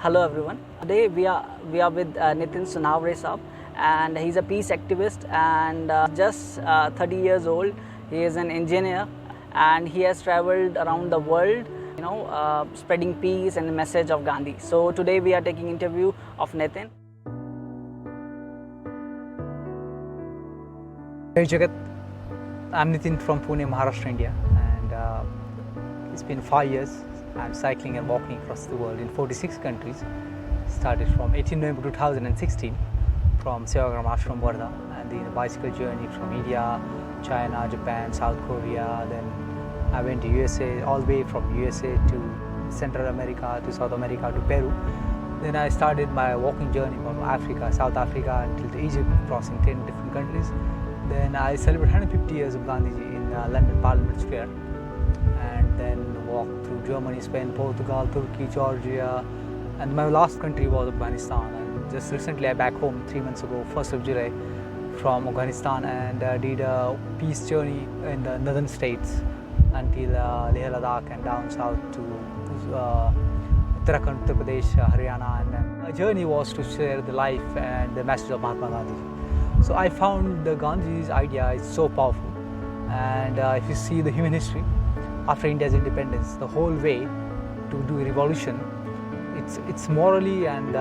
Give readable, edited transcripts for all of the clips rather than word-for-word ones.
Hello everyone. Today we are with Nitin Sonawane, and he's a peace activist and just 30 years old. He is an engineer and he has traveled around the world, spreading peace and the message of Gandhi. So today we are taking interview of Nitin. Hey Jagat, I'm Nitin from Pune, Maharashtra, India, and it's been 5 years. I'm cycling and walking across the world in 46 countries. Started from 18 November 2016 from Sevagram Ashram, Wardha, and then a bicycle journey from India, China, Japan, South Korea. Then I went to USA, all the way from USA to Central America to South America to Peru. Then I started my walking journey from Africa, South Africa until to Egypt, crossing 10 different countries. Then I celebrated 150 years of Gandhiji in London Parliament Square, and then walked through Germany, Spain, Portugal, Turkey, Georgia, and my last country was Afghanistan. And just recently I back home 3 months ago, 1st of July, from Afghanistan, and did a peace journey in the northern states until Leh Ladakh and down south to Uttarakhand, Uttar Pradesh, Haryana. And my journey was to share the life and the message of Mahatma Gandhi. So I found the Gandhi's idea is so powerful, and if you see the human history after India's independence, the whole way to do a revolution, it's morally and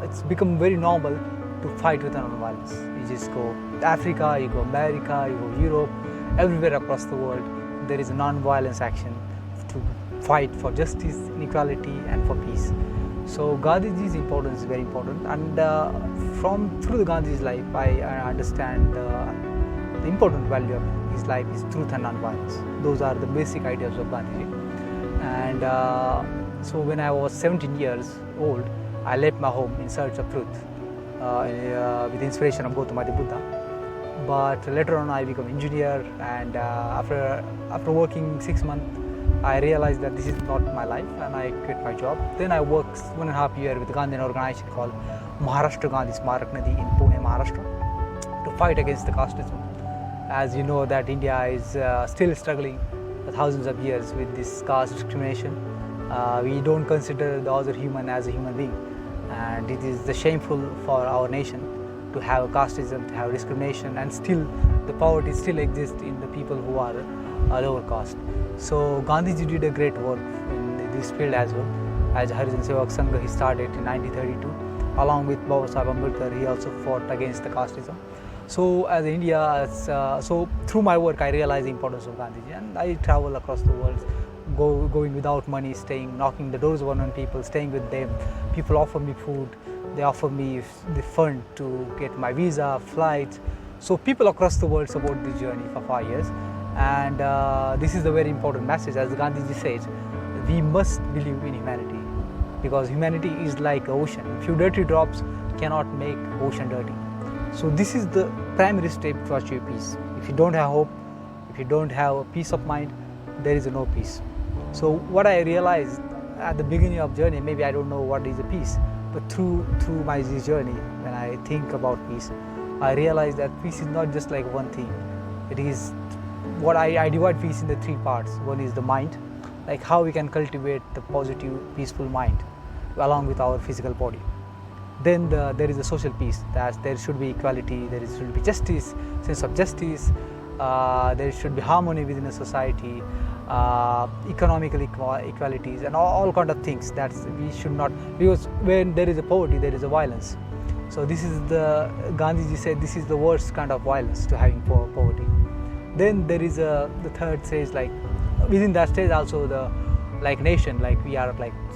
it's become very normal to fight with non-violence. You just go Africa, you go America, you go Europe, everywhere across the world there is a non-violence action to fight for justice, inequality, and for peace. So Gandhiji's importance is very important, and through the Gandhi's life, I understand the important value of his life is truth and non-violence. Those are the basic ideas of Gandhiji. And so when I was 17 years old, I left my home in search of truth with inspiration of Gautama Buddha. But later on, I became an engineer, and after working 6 months, I realized that this is not my life, and I quit my job. Then I worked 1.5 years with a Gandhian organization called Maharashtra Gandhi Smarak Nadi in Pune, Maharashtra, to fight against the casteism. As you know that India is still struggling for thousands of years with this caste discrimination. We don't consider the other human as a human being, and it is shameful for our nation to have casteism, to have discrimination, and still the poverty still exists in the people who are lower caste. So Gandhiji did a great work in this field as well. As Harijan Sevak Sangha, he started in 1932. Along with Bapu Kuti, he also fought against the casteism. So as India, so through my work, I realized the importance of Gandhiji, and I travel across the world, going without money, staying, knocking the doors of unknown people, staying with them. People offer me food, they offer me the fund to get my visa, flights. So people across the world support this journey for 5 years. And this is the very important message, as Gandhiji says, we must believe in humanity, because humanity is like ocean. Few dirty drops cannot make ocean dirty. So this is the primary step to achieve peace. If you don't have hope, if you don't have a peace of mind, there is no peace. So what I realized at the beginning of journey, maybe I don't know what is a peace, but through my journey, when I think about peace, I realized that peace is not just like one thing. It is what I divide peace in the 3 parts. One is the mind, like how we can cultivate the positive, peaceful mind along with our physical body. Then there is a social peace, that there should be equality, there should be justice, sense of justice, there should be harmony within a society, economical equalities, and all kind of things that we should not, because when there is a poverty, there is a violence. So this is Gandhiji said, this is the worst kind of violence to having poverty. Then there is the third stage, like within that stage also the nation, like we are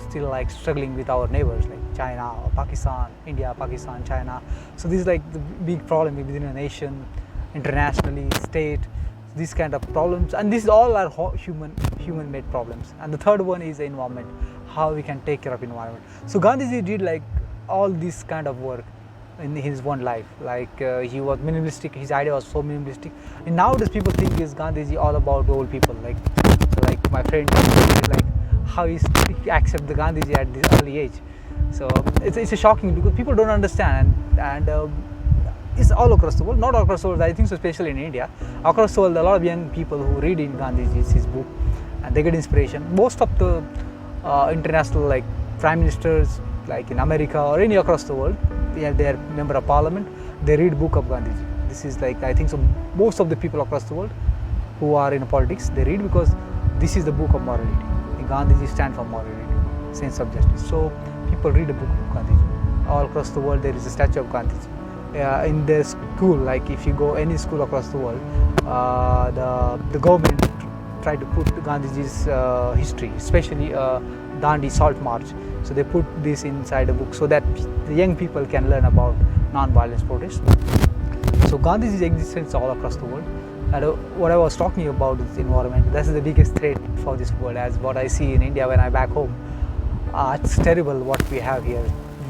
still struggling with our neighbors like China or Pakistan, India, Pakistan, China. So this is the big problem within a nation, internationally, state, these kind of problems, and these all are human-made problems. And the third one is the environment, how we can take care of environment. So Gandhiji did all this kind of work in his one life. He was minimalistic, his idea was so minimalistic. And nowadays people think is Gandhiji all about old people. So my friend, how he accept the Gandhiji at this early age. So it's a shocking, because people don't understand, and it's all across the world, not all across the world, I think so, especially in India. Across the world, a lot of young people who read in Gandhiji's his book, and they get inspiration. Most of the international prime ministers, like in America or any across the world, they have their member of parliament, they read book of Gandhiji. This is like, I think so most of the people across the world who are in politics, they read because this is the book of morality. Gandhiji stand for morality, sense of justice. So people read the book of Gandhiji. All across the world there is a statue of Gandhiji. In the school, like if you go any school across the world, the government try to put Gandhiji's history, especially Dandi Salt March. So they put this inside a book so that the young people can learn about non-violence protest. So Gandhiji's existence all across the world. And what I was talking about is the environment. That's the biggest threat for this world, as what I see in India when I'm back home. It's terrible what we have here.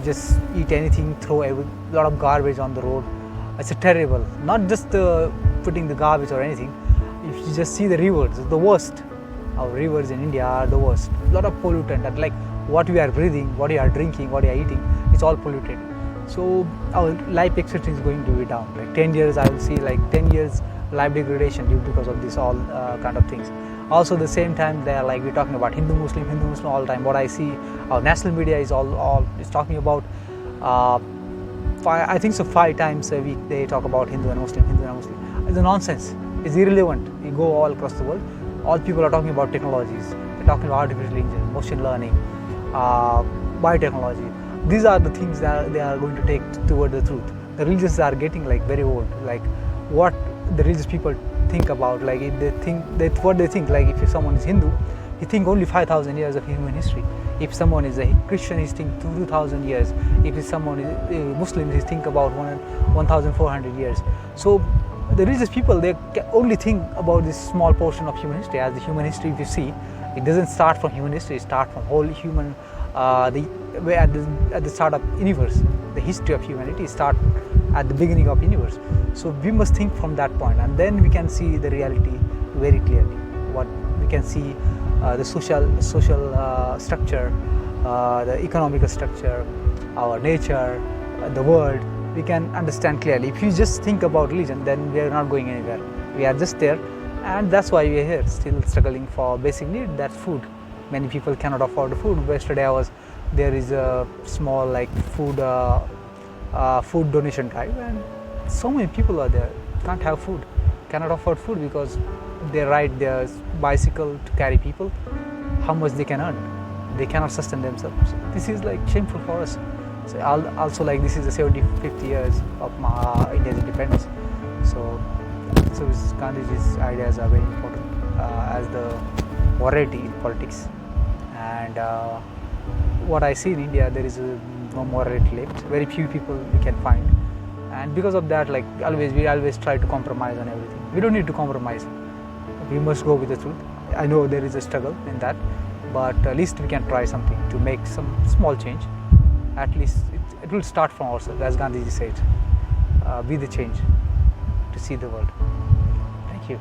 Just eat anything, throw a lot of garbage on the road. It's terrible. Not just putting the garbage or anything. If you just see the rivers, the worst. Our rivers in India are the worst. A lot of pollutant. And like what we are breathing, what we are drinking, what we are eating, it's all polluted. So our life expectancy is going to be down. Like 10 years, I will see like 10 years life degradation due because of this all kind of things. Also, the same time, they are like we're talking about Hindu Muslim all the time. What I see, our national media is all is talking about. I think so 5 times a week they talk about Hindu and Muslim. It's a nonsense. It's irrelevant. You go all across the world, all people are talking about technologies. They're talking about artificial intelligence, machine learning, biotechnology. These are the things that they are going to take toward the truth. The religions are getting like very old. Like what the religious people think about, like if they think that what they think, like if someone is Hindu, he think only 5,000 years of human history. If someone is a Christian, he think 2,000 years. If someone is a Muslim, he think about 1,400 years. So the religious people, they only think about this small portion of human history. As the human history, if you see, it doesn't start from human history. It starts from whole human, at the start of universe. The history of humanity start at the beginning of universe. So we must think from that point, and then we can see the reality very clearly. What we can see, the social structure, the economical structure, our nature, the world. We can understand clearly. If you just think about religion, then we are not going anywhere. We are just there, and that's why we are here, still struggling for basic need. That's food. Many people cannot afford the food. Yesterday there is a small like food donation drive, and so many people are there, can't have food, cannot afford food because they ride their bicycle to carry people. How much they can earn? They cannot sustain themselves. This is like shameful for us. So also like this is the 75th years of India's independence. So Gandhiji's ideas are very important as the morality in politics. And what I see in India, there is no morality left. Very few people we can find, and because of that, like we always try to compromise on everything. We don't need to compromise. We must go with the truth. I know there is a struggle in that, but at least we can try something to make some small change. At least it will start from ourselves, as Gandhiji said. Be the change to see the world. Thank you.